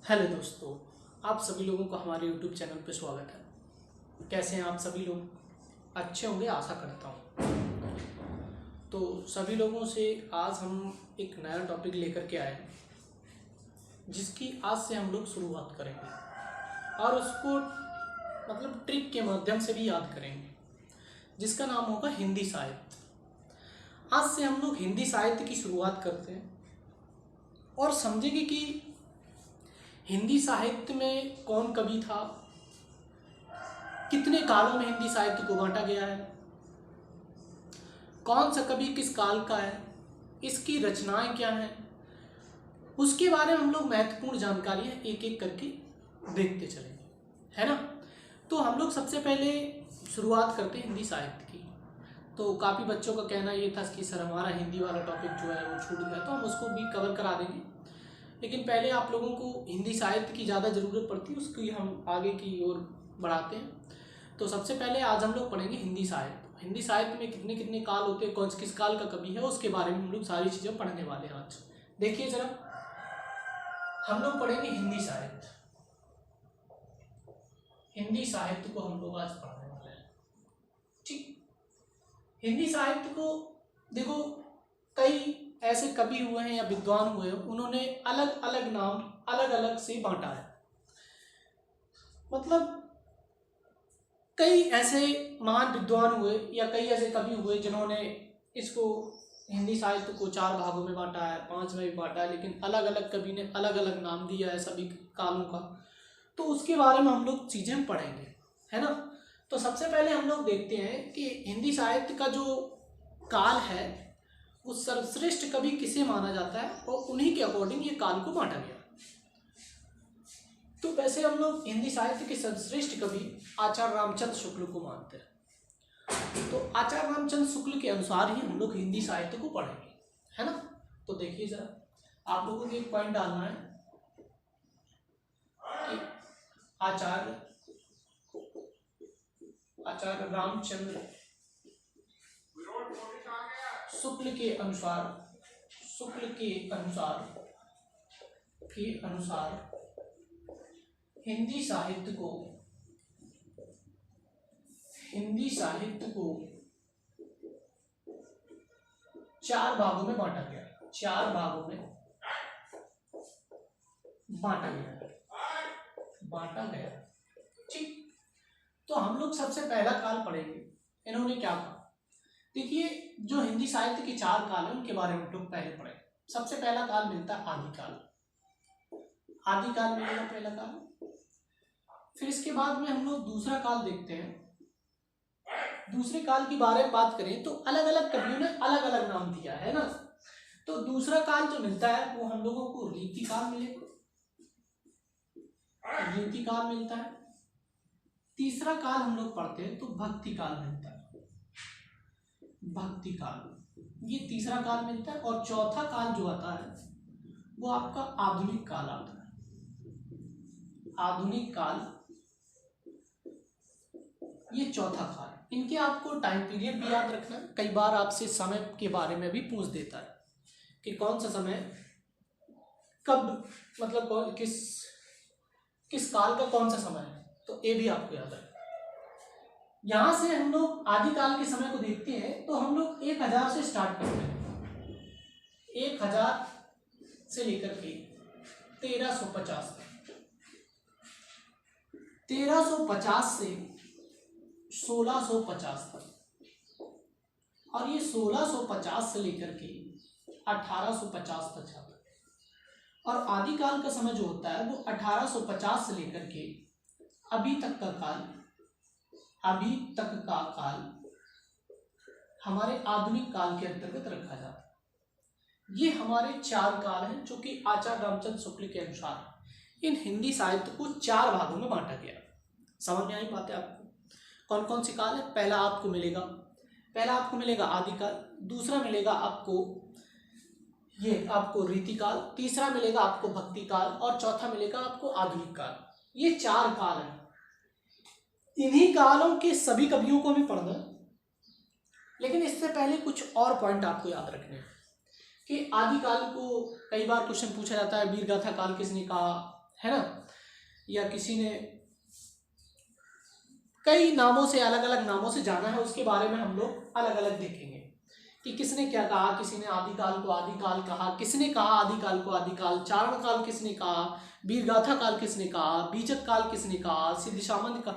Hello दोस्तों, आप सभी लोगों का हमारे यूट्यूब चैनल पे स्वागत है। कैसे हैं आप सभी लोग? अच्छे होंगे आशा करता हूँ। तो सभी लोगों से आज हम एक नया टॉपिक लेकर के आए हैं, जिसकी आज से हम लोग शुरुआत करेंगे और उसको मतलब ट्रिक के माध्यम से भी याद करेंगे, जिसका नाम होगा हिंदी साहित्य। आज से हम लोग हिंदी साहित्य की शुरुआत करते हैं और समझेंगे कि हिंदी साहित्य में कौन कवि था, कितने कालों में हिंदी साहित्य को बांटा गया है, कौन सा कवि किस काल का है, इसकी रचनाएं क्या हैं, उसके बारे में हम लोग महत्वपूर्ण जानकारियां एक एक करके देखते चलेंगे, है ना। तो हम लोग सबसे पहले शुरुआत करते हैं हिंदी साहित्य की। तो काफ़ी बच्चों का कहना ये था कि सर हमारा हिंदी वाला टॉपिक जो है वो छूट गया, तो हम उसको भी कवर करा देंगे, लेकिन पहले आप लोगों को हिंदी साहित्य की ज़्यादा ज़रूरत पड़ती है, उसकी हम आगे की ओर बढ़ाते हैं। तो सबसे पहले आज हम लोग पढ़ेंगे हिंदी साहित्य। हिंदी साहित्य में कितने कितने काल होते हैं, कौन किस काल का कवि है, उसके बारे में हम लोग सारी चीज़ें पढ़ने वाले हैं आज। देखिए जरा, हम लोग पढ़ेंगे हिंदी साहित्य। हिंदी साहित्य को हम लोग आज पढ़ने वाले हैं, ठीक। हिंदी साहित्य को देखो, कई ऐसे कवि हुए हैं या विद्वान हुए हैं, उन्होंने अलग अलग नाम अलग अलग से बांटा है। मतलब कई ऐसे महान विद्वान हुए या कई ऐसे कवि हुए जिन्होंने इसको हिंदी साहित्य को 4 भागों में बांटा है, 5 में भी बांटा है, लेकिन अलग अलग कवि ने अलग अलग नाम दिया है सभी कालों का। तो उसके बारे में हम लोग चीज़ें पढ़ेंगे, है ना। तो सबसे पहले हम लोग देखते हैं कि हिंदी साहित्य का जो काल है वो सर्वश्रेष्ठ कवि किसे माना जाता है और उन्हीं के अकॉर्डिंग ये काल को बांटा गया। तो वैसे हम लोग हिंदी साहित्य के सर्वश्रेष्ठ कवि आचार्य रामचंद्र शुक्ल को मानते हैं। तो आचार्य रामचंद्र शुक्ल के अनुसार ही हम लोग हिंदी साहित्य को पढ़ेंगे, है ना। तो देखिए जरा, आप लोगों को एक पॉइंट डालना है कि आचार्य रामचंद्र शुक्ल के अनुसार हिंदी साहित्य को 4 भागों में बांटा गया। 4 भागों में बांटा गया, ठीक। तो हम लोग सबसे पहला काल पढ़ेंगे। इन्होंने क्या कहा, देखिए, जो हिंदी साहित्य के 4 काल हैं उनके बारे में हम लोग पहले पढ़ेंगे। सबसे पहला काल मिलता है आदिकाल मिलेगा पहला काल। फिर इसके बाद में हम लोग दूसरा काल देखते हैं। दूसरे काल के बारे में बात करें तो अलग अलग कवियों ने अलग अलग नाम दिया है ना। तो दूसरा काल जो मिलता है वो हम लोगों को रीतिकाल मिलता है। तीसरा काल हम लोग पढ़ते हैं तो भक्ति काल मिलता है। ये तीसरा काल मिलता है। और चौथा काल जो आता है वो आपका आधुनिक काल आता है। आधुनिक काल ये चौथा काल। इनके आपको टाइम पीरियड भी याद रखना है। कई बार आपसे समय के बारे में भी पूछ देता है कि कौन सा समय कब, मतलब किस काल का कौन सा समय है, तो ये भी आपको याद रखना। यहां से हम लोग आदिकाल के समय को देखते हैं तो हम लोग 1000 से स्टार्ट करते हैं। 1000 से लेकर के 1350 तक। 1350 से 1650 तक। और ये 1650 से लेकर के 1850 तक जाता है। और आदिकाल का समय जो होता है वो 1850 से लेकर के अभी तक का काल हमारे आधुनिक काल के अंतर्गत रखा जाता है। ये हमारे 4 काल हैं जो कि आचार्य रामचंद्र शुक्ल के अनुसार इन हिंदी साहित्य को 4 भागों में बांटा गया। समझ में आई बात है आपको? कौन कौन सी काल है? पहला आपको मिलेगा आदिकाल, दूसरा मिलेगा आपको रीतिकाल, तीसरा मिलेगा आपको भक्ति काल और चौथा मिलेगा आपको आधुनिक काल। ये 4 काल हैं। इन्हीं कालों के सभी कवियों को भी पढ़ना, लेकिन इससे पहले कुछ और पॉइंट आपको याद रखने हैं कि आदिकाल को कई बार क्वेश्चन पूछा जाता है वीरगाथा काल किसने कहा, है ना, या किसी ने कई नामों से, अलग अलग नामों से जाना है, उसके बारे में हम लोग अलग अलग देखेंगे कि किसने क्या कहा। किसी ने आदिकाल को आदिकाल कहा, किसने कहा आदिकाल को आदिकाल, चारण काल किसने कहा, वीरगाथा काल किसने कहा, बीजक काल किसने कहा, सिद्ध सामंत का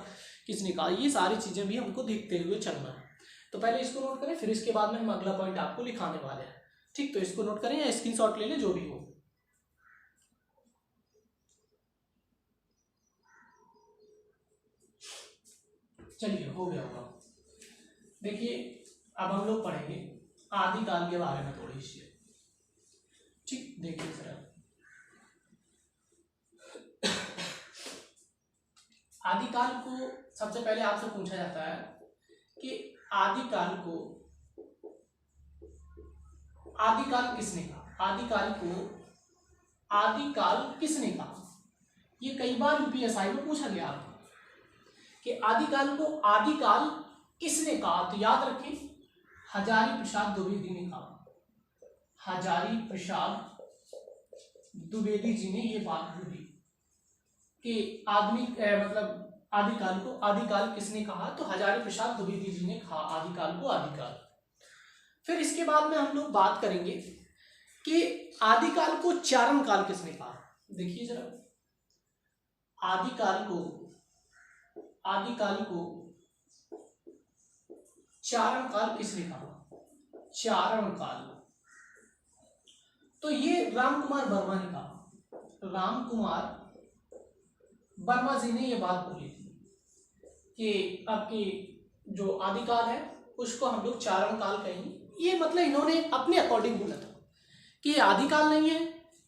किसने कहा। ये सारी चीजें भी हमको देखते हुए चलना है। तो पहले इसको नोट करें, फिर इसके बाद में हम अगला पॉइंट आपको लिखाने वाले हैं। ठीक, तो इसको नोट करें या स्क्रीनशॉट ले लें, जो भी हो। चलिए, हो गया होगा। देखिए, अब हम लोग पढ़ेंगे आदिकाल के बारे में थोड़ी सी। ठीक, देखिए जरा, आदिकाल को सबसे पहले आपसे पूछा जाता है कि आदिकाल किसने कहा, आदिकाल किसने कहा। ये कई बार यूपीएसआई में पूछा गया आपको कि आदिकाल को आदिकाल किसने कहा। तो याद रखें, हजारी प्रसाद द्विवेदी ने कहा। हजारी प्रसाद द्विवेदी जी ने ये बात बोली कि आदिकाल किसने कहा। तो हजारी प्रसाद द्विवेदी जी ने कहा आदिकाल को आदिकाल। फिर इसके बाद में हम लोग बात करेंगे कि आदिकाल को चारण काल किसने कहा। देखिए जरा, आदिकाल को चारण काल किसने कहा, चारण काल। तो ये राम कुमार वर्मा ने कहा। राम कुमार वर्मा जी ने ये बात बोली थी कि आपकी जो आदिकाल है उसको हम लोग चारण काल कहेंगे। ये मतलब इन्होंने अपने अकॉर्डिंग बोला था कि ये आदिकाल नहीं है,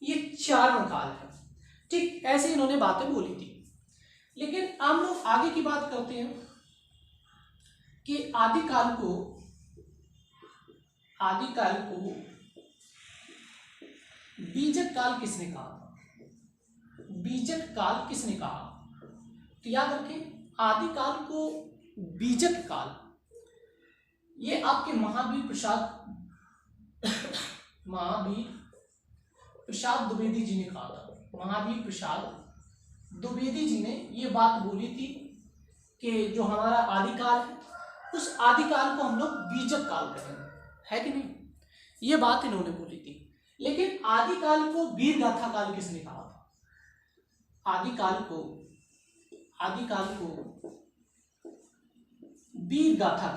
ये चारण काल है। ठीक, ऐसे इन्होंने बातें बोली थी। लेकिन हम लोग आगे की बात करते हैं कि आदिकाल को बीजक काल किसने कहा। बीजक काल किसने कहा। तो याद रखें, आदिकाल को बीजक काल ये आपके महावीर प्रसाद द्विवेदी जी ने कहा था। महावीर प्रसाद द्विवेदी जी ने ये बात बोली थी कि जो हमारा आदिकाल है उस आदिकाल को हम लोग बीजक काल कहेंगे, है कि नहीं। ये बात इन्होंने बोली थी। लेकिन आदिकाल को वीरगाथा काल किसने कहा था। आदिकाल को वीरगाथा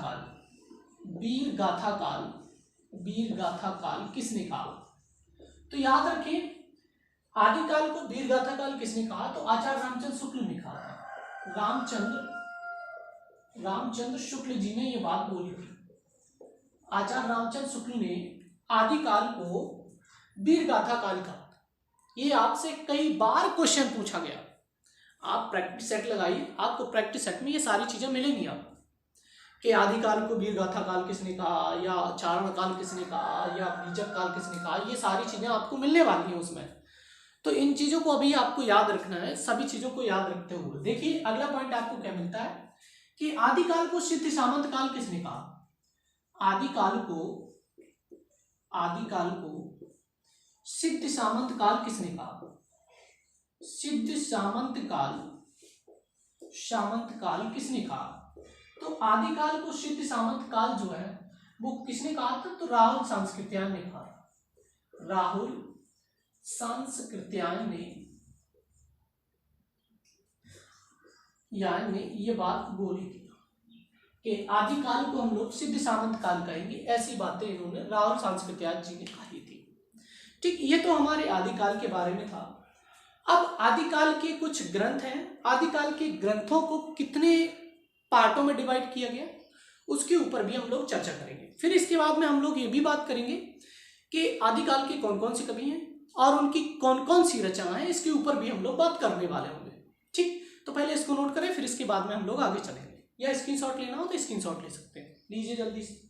काल किसने कहा। तो याद रखें, आदिकाल को वीरगाथा काल किसने कहा। तो आचार्य रामचंद्र शुक्ल ने कहा था। रामचंद्र शुक्ल जी ने यह बात बोली थी। आचार्य रामचंद्र शुक्ल ने आदिकाल को वीरगाथा काल कहा। ये आपसे कई बार क्वेश्चन पूछा गया। आप प्रैक्टिस सेट लगाइए, आपको प्रैक्टिस सेट में ये सारी चीजें मिलेंगी आपको कि आदिकाल को वीरगाथा काल किसने कहा, या चारण काल किसने कहा, या बीजक काल किसने कहा। ये सारी चीजें आपको मिलने वाली हैं उसमें। तो इन चीजों को अभी आपको याद रखना है। सभी चीजों को याद रखते हुए देखिए, अगला पॉइंट आपको क्या मिलता है कि आदिकाल को सिद्ध सामंत काल किसने कहा। आदिकाल को सिद्ध सामंत काल किसने कहा। सिद्ध सामंत काल किसने कहा। तो आदिकाल को सिद्ध सामंत काल जो है वो किसने कहा था। तो राहुल सांस्कृत्यायन ने कहा। राहुल सांस्कृत्यायन ने ये बात बोली थी कि आदिकाल को हम लोग सिद्ध सामंत काल कहेंगे। ऐसी बातें इन्होंने राहुल सांस्कृत्यायन जी ने कही थी। ठीक, ये तो हमारे आदिकाल के बारे में था। अब आदिकाल के कुछ ग्रंथ हैं। आदिकाल के ग्रंथों को कितने पार्टों में डिवाइड किया गया उसके ऊपर भी हम लोग चर्चा करेंगे। फिर इसके बाद में हम लोग ये भी बात करेंगे कि आदिकाल के कौन कौन से कवि हैं और उनकी कौन कौन सी रचनाएं हैं, इसके ऊपर भी हम लोग बात करने वाले होंगे। ठीक, तो पहले इसको नोट करें, फिर इसके बाद में हम लोग आगे चलेंगे। या स्क्रीनशॉट लेना हो तो स्क्रीनशॉट ले सकते हैं, लीजिए जल्दी से।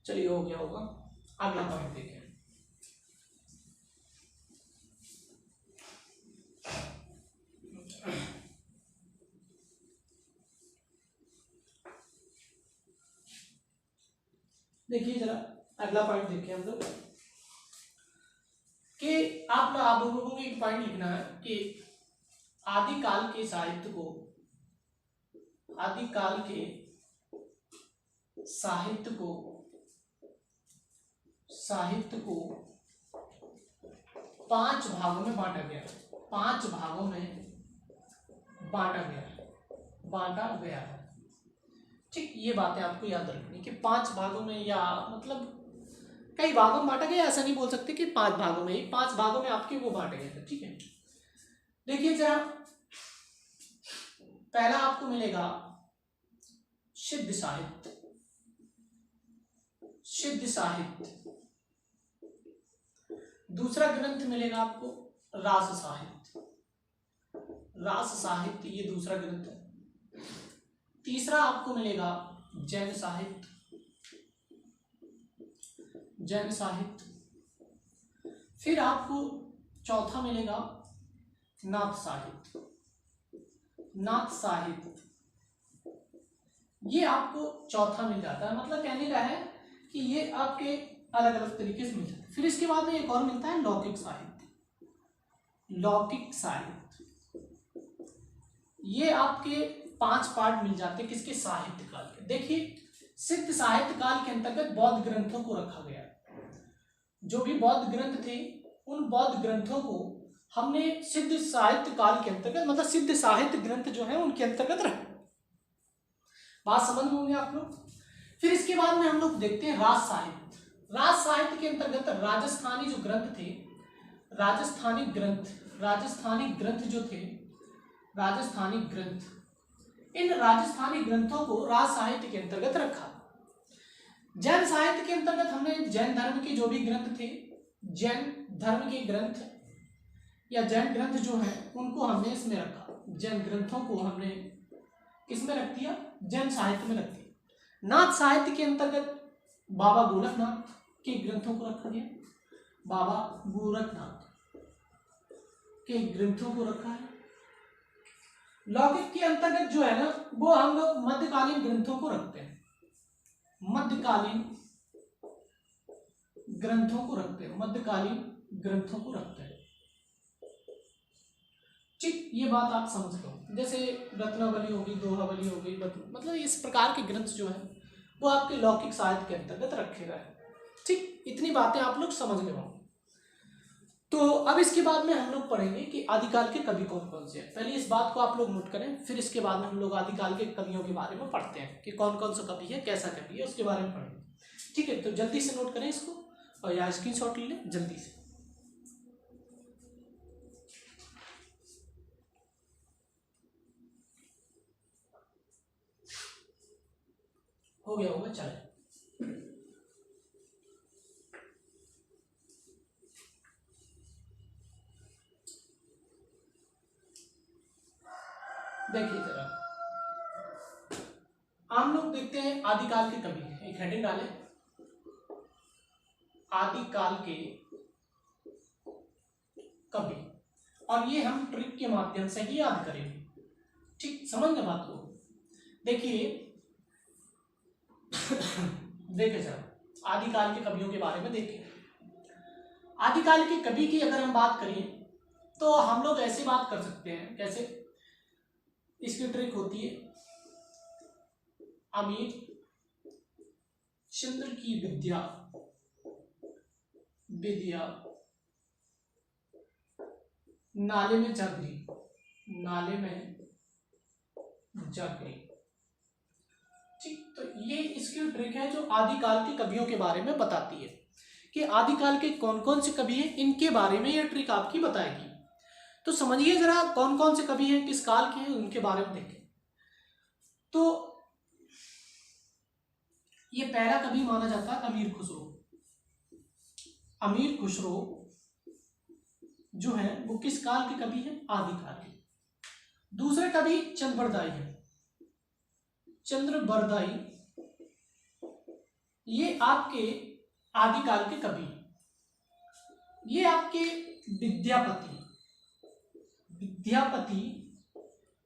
चलिए, हो गया होगा। अगला पॉइंट देखें। देखिए जरा अगला पॉइंट देखिए हम लोग कि आप लोगों को एक पॉइंट लिखना है कि आदिकाल के साहित्य को, आदिकाल के साहित्य को 5 भागों में बांटा गया, 5 भागों में बांटा गया है। ठीक, ये बातें आपको याद रखनी कि 5 भागों में, या मतलब कई भागों में बांटा गया, ऐसा नहीं बोल सकते कि 5 भागों में ही, 5 भागों में आपके वो बांटे गए थे। ठीक है, देखिए जरा पहला आपको मिलेगा सिद्ध साहित्य, सिद्ध साहित्य। दूसरा ग्रंथ मिलेगा आपको रास साहित्य, रास साहित्य ये दूसरा ग्रंथ है। तीसरा आपको मिलेगा जैन साहित्य, जैन साहित्य। फिर आपको चौथा मिलेगा नाथ साहित्य, नाथ साहित्य ये आपको चौथा मिल जाता है। मतलब कहने का है कि ये आपके अलग अलग तरीके से मिल जाते हैं। फिर इसके बाद में एक और मिलता है लौकिक साहित्य, लौकिक साहित्य ये आपके 5 पार्ट मिल जाते हैं किसके, साहित्य काल के। देखिए सिद्ध साहित्य काल के अंतर्गत बौद्ध ग्रंथों को रखा गया, जो भी बौद्ध ग्रंथ थे उन बौद्ध ग्रंथों को हमने सिद्ध साहित्य काल के अंतर्गत, मतलब सिद्ध साहित्य ग्रंथ जो है उनके अंतर्गत रखा। बात समझ में होंगे आप लोग। फिर इसके बाद में हम लोग देखते हैं राज साहित्य। राज साहित्य के अंतर्गत राजस्थानी जो ग्रंथ थे, राजस्थानी ग्रंथ जो थे, राजस्थानी ग्रंथ, इन राजस्थानी ग्रंथों को राज साहित्य के अंतर्गत रखा। जैन साहित्य के अंतर्गत हमने जैन धर्म के जो भी ग्रंथ थे, जैन धर्म के ग्रंथ या जैन ग्रंथ जो है उनको हमने इसमें रखा, जैन ग्रंथों को हमने किसमें रख दिया, जैन साहित्य में रख दिया। नाथ साहित्य के अंतर्गत बाबा गोरखनाथ के ग्रंथों को रखा गया, बाबा गोरखनाथ के ग्रंथों को रखा है। लौकिक के अंतर्गत जो है ना वो हम लोग मध्यकालीन ग्रंथों को रखते हैं, मध्यकालीन ग्रंथों को रखते हैं, मध्यकालीन ग्रंथों को रखते हैं। ठीक, ये बात आप समझ लो। जैसे रत्नावली होगी, दोहावली होगी, मतलब इस प्रकार के ग्रंथ जो है वो आपके लौकिक साहित्य के अंतर्गत रखे गए। ठीक, इतनी बातें आप लोग समझ गए होंगे। तो अब इसके बाद में हम लोग पढ़ेंगे कि आदिकाल के कवि कौन कौन से हैं। पहले इस बात को आप लोग नोट करें, फिर इसके बाद में हम लोग आदिकाल के कवियों के बारे में पढ़ते हैं कि कौन कौन सा कवि है, कैसा कवि है, उसके बारे में पढ़ेंगे। ठीक है, तो जल्दी से नोट करें इसको और या स्क्रीनशॉट ले लें जल्दी से। हो गया होगा, चले। देखिए जरा हम लोग देखते हैं आदिकाल के कवि हैं। एक हेडिंग डालें, आदिकाल के कवि, और ये हम ट्रिक के माध्यम से ही याद करेंगे। ठीक, समझ गए बात को। देखिए देखिए जरा आदिकाल के कवियों के बारे में देखिए। आदिकाल के कवि की अगर हम बात करें तो हम लोग ऐसे बात कर सकते हैं, कैसे, इसकी ट्रिक होती है अमीर चंद्र की विद्या नाले में जागरी, नाले में जागरी। ठीक, तो ये इसकी ट्रिक है जो आदिकाल के कवियों के बारे में बताती है कि आदिकाल के कौन कौन से कवि हैं, इनके बारे में ये ट्रिक आपकी बताएगी। तो समझिए जरा कौन कौन से कवि हैं, किस काल के हैं, उनके बारे में देखें। तो ये पहला कवि माना जाता है अमीर खुसरो। अमीर खुसरो जो है वो किस काल के कवि हैं, आदिकाल के। दूसरे कवि चंद्रबरदाई हैं, चंद्रबरदाई ये आपके आदिकाल के कवि। ये आपके विद्यापति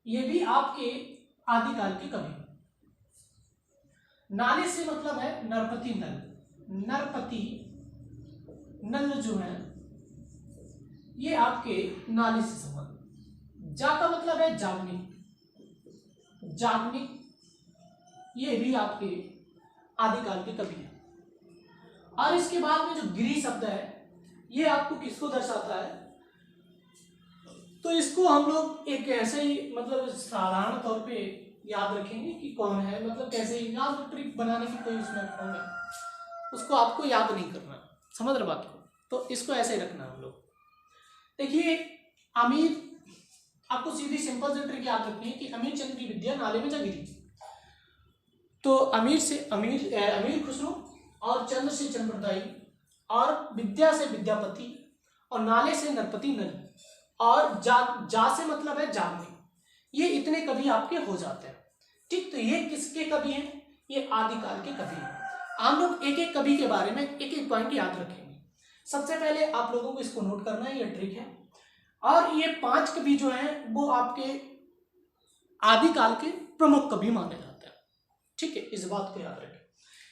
ये भी आपके आदिकाल के कवि। नाले से मतलब है नरपति नल, नरपति नल जो है ये आपके नाले से संबंध। जा का मतलब है जागनिक, जागनिक ये भी आपके आदिकाल के कवि है। और इसके बाद में जो गिरी शब्द है ये आपको किसको दर्शाता है, तो इसको हम लोग एक ऐसे ही मतलब साधारण तौर पे याद रखेंगे कि कौन है, मतलब कैसे याद ट्रिक बनाने की कोई उसमें फॉर्म है, उसको आपको याद नहीं करना, समझ रहे बात को। तो इसको ऐसे ही रखना हम लोग। देखिए अमीर, आपको सीधी सिंपल से ट्रिक याद रखनी है कि अमीर चंद्र की विद्या नाले में जा गिरी। तो अमीर से अमीर खुसरो और चंद्र से चंद्रप्रदायी और विद्या से विद्यापति और नाले से नरपति नल और जा से मतलब है जागने, ये इतने कवि आपके हो जाते हैं। ठीक, तो ये किसके कवि हैं, ये आदिकाल के कवि हैं। हम लोग एक एक कवि के बारे में एक एक पॉइंट याद रखेंगे। सबसे पहले आप लोगों को इसको नोट करना है, ये ट्रिक है। और ये 5 कवि जो हैं वो आपके आदिकाल के प्रमुख कवि माने जाते हैं। ठीक है, इस बात को याद रखें।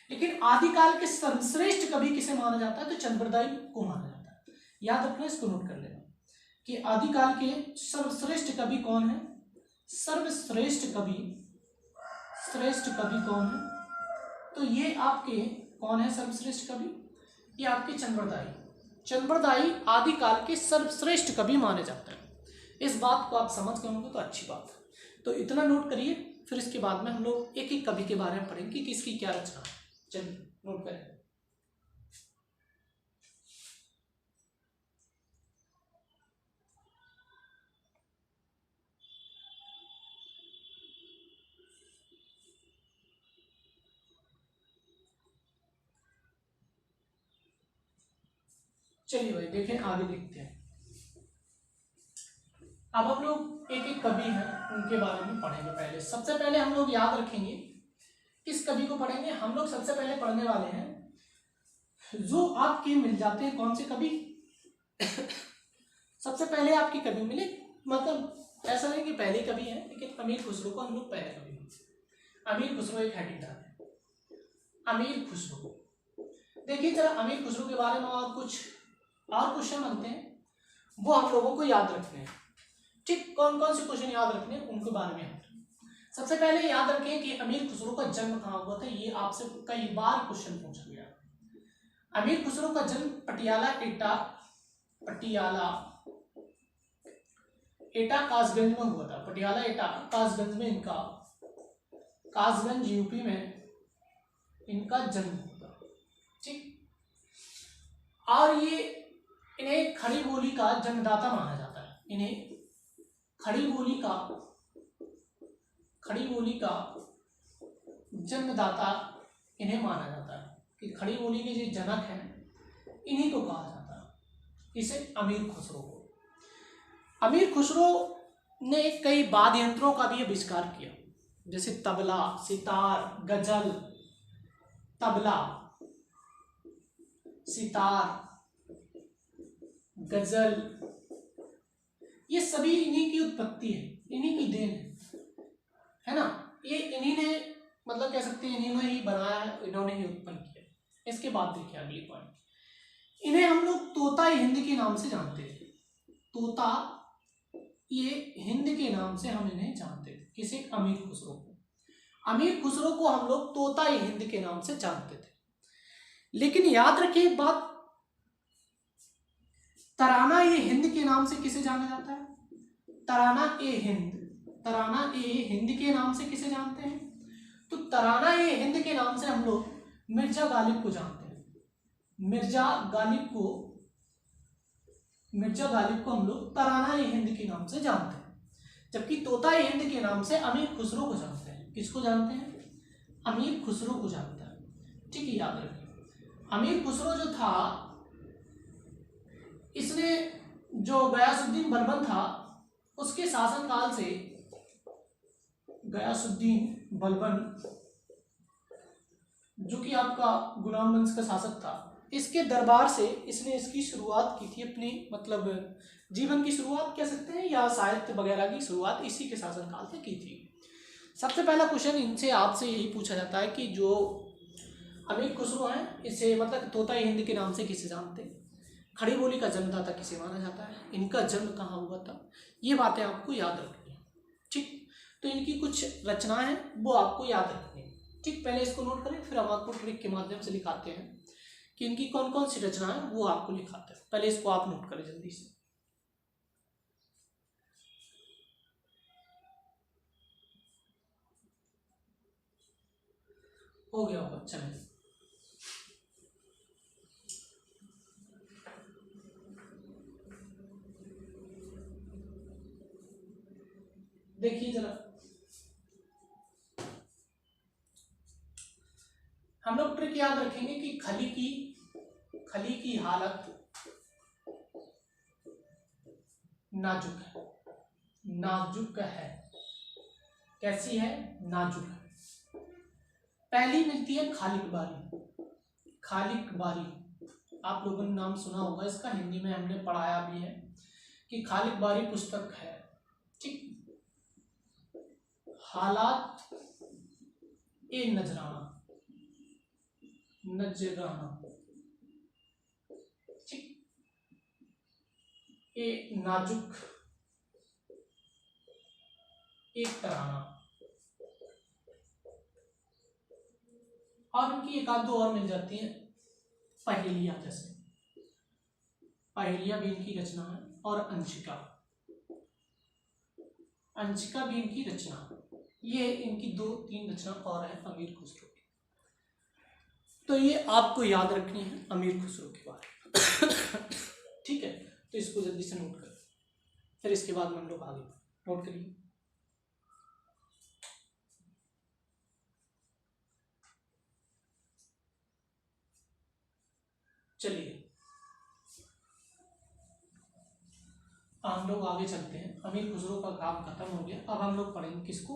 लेकिन आदिकाल के सर्वश्रेष्ठ कवि किसे माना जाता है, तो चंद्रप्रदायी को माना जाता है। याद रखना, इसको नोट कर लेना कि आदिकाल के सर्वश्रेष्ठ कवि कौन है। सर्वश्रेष्ठ कवि, श्रेष्ठ कवि कौन है, तो ये आपके कौन है सर्वश्रेष्ठ कवि, ये आपके चंद्रप्रदायी। चंद्रप्रदायी आदिकाल के सर्वश्रेष्ठ कवि माने जाते हैं। इस बात को आप समझ गए होंगे तो अच्छी बात है। तो इतना नोट करिए, फिर इसके बाद में हम लोग एक एक कवि के बारे में पढ़ेंगे कि किसकी क्या रचना है। चलिए नोट करें। चलिए भाई देखें, आगे देखते हैं। अब हम लोग एक एक कवि हैं उनके बारे में पढ़ेंगे। पहले सबसे पहले हम लोग याद रखेंगे किस कवि को पढ़ेंगे। हम लोग सबसे पहले पढ़ने वाले हैं जो आपके मिल जाते हैं, कौन से कवि सबसे पहले आपके कवि मिले, मतलब ऐसा नहीं कि पहले कवि हैं, लेकिन अमीर खुसरो को हम लोग पहले कवि हैं। अमीर खुसरो एक हेडिंग डाल है, अमीर खुसरो। देखिए जरा अमीर खुसरो के बारे में और कुछ और क्वेश्चन बनते हैं, वो हम लोगों को याद रखने हैं। ठीक, कौन कौन से क्वेश्चन याद रखने हैं उनके बारे में याद रखें। सबसे पहले याद रखें कि अमीर खुसरो का जन्म कहाँ हुआ था, ये आपसे कई बार क्वेश्चन पूछा गया। अमीर खुसरो का जन्म पटियाला एटा कासगंज में हुआ था। पटियाला एटा कासगंज में इनका, कासगंज यूपी में इनका जन्म हुआ था। ठीक, और ये इन्हें खड़ी बोली का जन्मदाता माना जाता है। इन्हें खड़ी बोली का जन्मदाता इन्हें माना जाता है कि खड़ी बोली के जो जनक हैं इन्हीं को कहा जाता है, इसे अमीर खुसरो को। अमीर खुसरो ने कई वाद्य यंत्रों का भी आविष्कार किया, जैसे तबला, सितार, गजल, तबला, सितार, गजल, ये सभी इन्हीं की उत्पत्ति है, इन्हीं की देन है ना। ये इन्हीं ने, मतलब कह सकते हैं इन्हीं ने ही बनाया है, इन्होंने ही उत्पन्न किया। इसके बाद देखिए अगली पॉइंट, इन्हें हम लोग तोता हिंद के नाम से जानते थे। तोता ये हिंद के नाम से हम इन्हें जानते थे। किसे? अमीर खुसरो को। अमीर खुसरो को हम लोग तोता हिंद के नाम से जानते थे। लेकिन याद रखिए एक बात, तराना ए हिंद के नाम से किसे जाना जाता है? तराना ए हिंद के नाम से किसे जानते हैं? तो तराना ए हिंद के नाम से हम लोग मिर्जा गालिब को जानते हैं। मिर्जा गालिब को हम लोग तराना ए हिंद के नाम से जानते हैं, जबकि तोता ए हिंद के नाम से अमीर खुसरो को जानते हैं। किसको जानते हैं? अमीर खुसरो को जानते हैं। ठीक है, याद रखिए अमीर खुसरो जो था, इसने जो गयासुद्दीन बलबन था उसके शासनकाल से, गयासुद्दीन बलबन जो कि आपका गुलाम वंश का शासक था, इसके दरबार से इसने इसकी शुरुआत की थी, अपनी मतलब जीवन की शुरुआत कह सकते हैं, या साहित्य वगैरह की शुरुआत इसी के शासनकाल से की थी। सबसे पहला क्वेश्चन इनसे आपसे यही पूछा जाता है कि जो अमीर खुसरो हैं, इसे मतलब तोता हिंद के नाम से किसे जानते हैं, खड़ी बोली का जन्मदाता किसे माना जाता है, इनका जन्म कहाँ हुआ था, ये बातें आपको याद रखनी है। ठीक, तो इनकी कुछ रचनाएं हैं वो आपको याद रखनी है। ठीक, पहले इसको नोट करें, फिर हम आपको ट्रिक के माध्यम से दिखाते हैं कि इनकी कौन कौन सी रचनाएं हैं वो आपको लिखाते हैं। पहले इसको आप नोट करें जल्दी से। हो गया होगा, चलिए देखिए जरा, हम लोग ट्रिक याद रखेंगे कि खली की हालत नाजुक है। कैसी है? नाजुक है। पहली मिलती है खालिक बारी। आप लोगों ने नाम सुना होगा इसका, हिंदी में हमने पढ़ाया भी है कि खालिक बारी पुस्तक है। ठीक, हालात ए नजराना, ठीक, ए नाजुक एक तराना। और उनकी एक आध दो और मिल जाती है, पहेलियां, जैसे पहेलियां भी इनकी रचना है। और अंशिका भी इनकी रचना। ये इनकी 2-3 रचना और है अमीर खुसरो की। तो ये आपको याद रखनी है अमीर खुसरो के बारे में। ठीक है, तो इसको जल्दी से नोट करें, फिर इसके बाद में हम लोग आगे नोट करिए। चलिए हम लोग आगे चलते हैं। अमीर खुसरो का काम खत्म हो गया, अब हम लोग पढ़ेंगे किसको?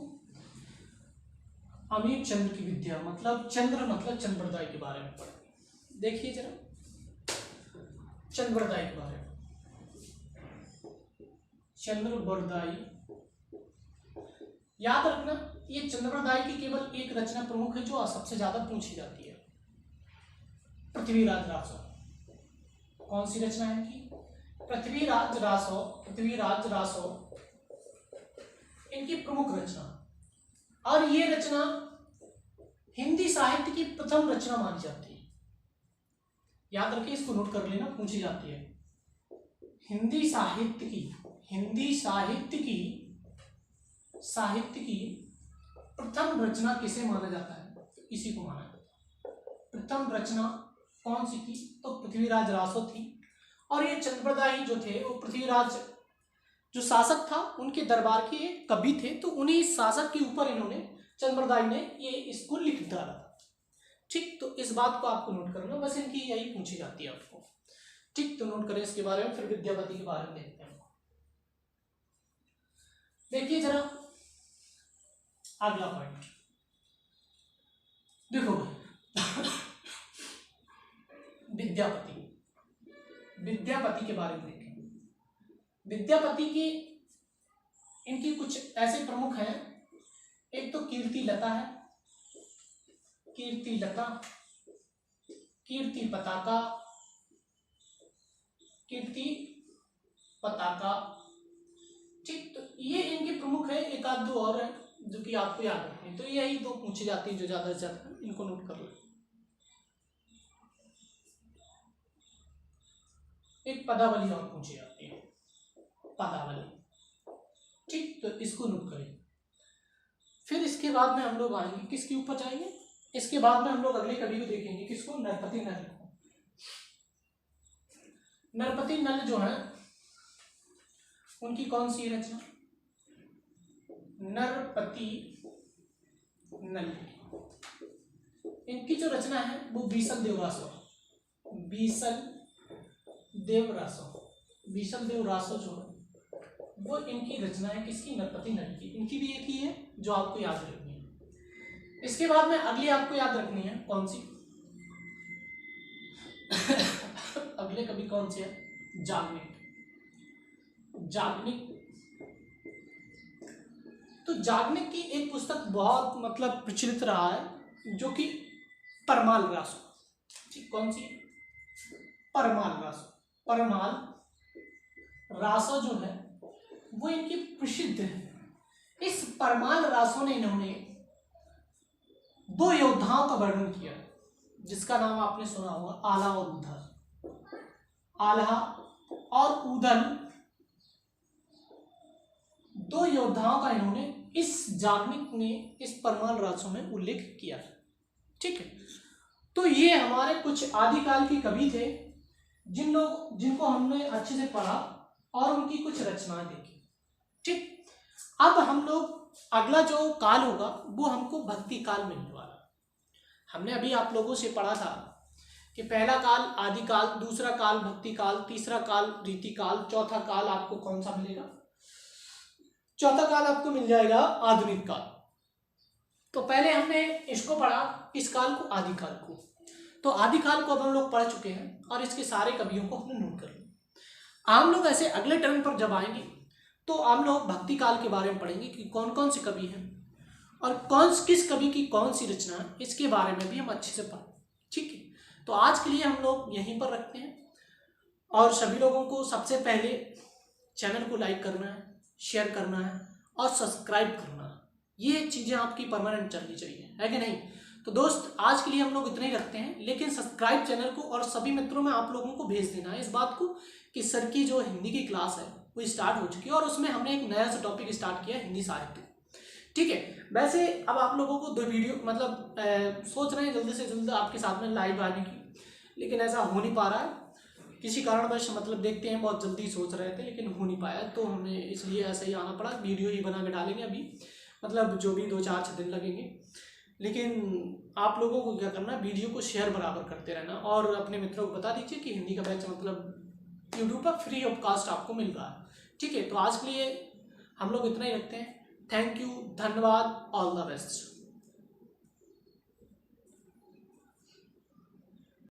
अमीर चंद्र की विद्या, मतलब चंद्र मतलब चंद्रबरदाई के बारे में पढ़ेंगे। देखिए जरा चंद्रबरदाई के बारे में। चंद्रबरदाई याद रखना, ये चंद्रबरदाई की केवल एक रचना प्रमुख है जो सबसे ज्यादा पूछी जाती है, पृथ्वीराज रासो। कौन सी रचना है इनकी? पृथ्वीराज रासो इनकी प्रमुख रचना, और ये रचना हिंदी साहित्य की प्रथम रचना मानी जाती है। याद रखिए, इसको नोट कर लेना, पूछी जाती है। हिंदी साहित्य की प्रथम रचना किसे माना जाता है? इसी को माना जाता है। प्रथम रचना कौन सी थी? तो पृथ्वीराज रासो थी। और ये चंद्रबरदाई जो थे वो पृथ्वीराज जो शासक था उनके दरबार के एक कवि थे, तो उन्हीं शासक के ऊपर इन्होंने चंद्रबरदाई ने ये इसको लिख डाला था। ठीक, तो इस बात को आपको नोट करना, बस इनकी यही पूछी जाती है आपको। ठीक, तो नोट करें इसके बारे में, फिर विद्यापति के बारे में देखते हैं। देखिए जरा अगला पॉइंट देखो, विद्यापति के बारे में देखें। विद्यापति की इनकी कुछ ऐसे प्रमुख हैं। एक तो कीर्ति लता है, कीर्ति पताका। ठीक, तो ये इनके प्रमुख है। एक आध दो और है जो कि आपको याद रखनी, तो यही दो पूछी जाती है जो ज्यादा से ज्यादा, इनको नोट कर लो। एक पदावली और पूछी जाती है, पदावली। ठीक, तो इसको नोट करें। फिर इसके बाद में हम लोग आएंगे किसके ऊपर जाएंगे? इसके बाद में हम लोग अगले कवि को देखेंगे, किसको? नरपति नल को। नरपति नल जो है उनकी कौन सी रचना? नरपति नल इनकी जो रचना है वो बीसल देव रासो जो है वो इनकी रचना है। किसकी? नरपति नल की। इनकी भी एक ही है जो आपको याद रखनी है। इसके बाद में अगली आपको याद रखनी है कौन सी? अगले कवि कौन से है? जाग्निक। तो जाग्निक की एक पुस्तक बहुत मतलब प्रचलित रहा है, जो कि परमाल रासो। ठीक, कौन सी? परमाल रासो। परमाल रासो जो है वो इनकी प्रसिद्ध है। इस परमाल रासो ने इन्होंने 2 योद्धाओं का वर्णन किया, जिसका नाम आपने सुना होगा, आल्हा और उदल। आल्हा और उदल 2 योद्धाओं का इन्होंने इस जागनिक ने इस परमाल रासो में उल्लेख किया। ठीक है, तो ये हमारे कुछ आदिकाल के कवि थे जिनको हमने अच्छे से पढ़ा और उनकी कुछ रचनाएं देखी। ठीक, अब हम लोग अगला जो काल होगा वो हमको भक्ति काल मिलने वाला। हमने अभी आप लोगों से पढ़ा था कि पहला काल आदिकाल, दूसरा काल भक्ति काल, तीसरा काल रीति काल, चौथा काल आपको कौन सा मिलेगा? चौथा काल आपको मिल जाएगा आधुनिक काल। तो पहले हमने इसको पढ़ा, इस काल को, आदिकाल को। तो आदिकाल को अब हम लोग पढ़ चुके हैं और इसके सारे कवियों को हमने नोट कर लिया। हम लोग ऐसे अगले टर्न पर जब आएंगे तो हम लोग भक्ति काल के बारे में पढ़ेंगे कि कौन कौन से कवि हैं और किस कवि की कौन सी रचना है, इसके बारे में भी हम अच्छे से पढ़ें। ठीक है, तो आज के लिए हम लोग यहीं पर रखते हैं और सभी लोगों को सबसे पहले चैनल को लाइक करना है, शेयर करना है और सब्सक्राइब करना है। ये चीज़ें आपकी परमानेंट चलनी चाहिए, है कि नहीं? तो दोस्त, आज के लिए हम लोग इतना ही रखते हैं, लेकिन सब्सक्राइब चैनल को और सभी मित्रों में आप लोगों को भेज देना है इस बात को कि सर की जो हिंदी की क्लास है वो स्टार्ट हो चुकी है और उसमें हमने एक नया सा टॉपिक स्टार्ट किया, हिंदी साहित्य। ठीक है, वैसे अब आप लोगों को 2 वीडियो सोच रहे हैं जल्दी से जल्दी आपके साथ में लाइव आने की, लेकिन ऐसा हो नहीं पा रहा है किसी कारणवश। देखते हैं, बहुत जल्दी सोच रहे थे लेकिन हो नहीं पाया, तो हमें इसलिए ऐसा ही आना पड़ा। वीडियो ही बना के डालेंगे अभी, जो भी 2-4-6 दिन लगेंगे। लेकिन आप लोगों को क्या करना, वीडियो को शेयर बराबर करते रहना और अपने मित्रों को बता दीजिए कि हिंदी का बैच यूट्यूब पर फ्री ऑफ कास्ट आपको मिल रहा है। ठीक है, तो आज के लिए हम लोग इतना ही रखते हैं। थैंक यू, धन्यवाद, ऑल द बेस्ट।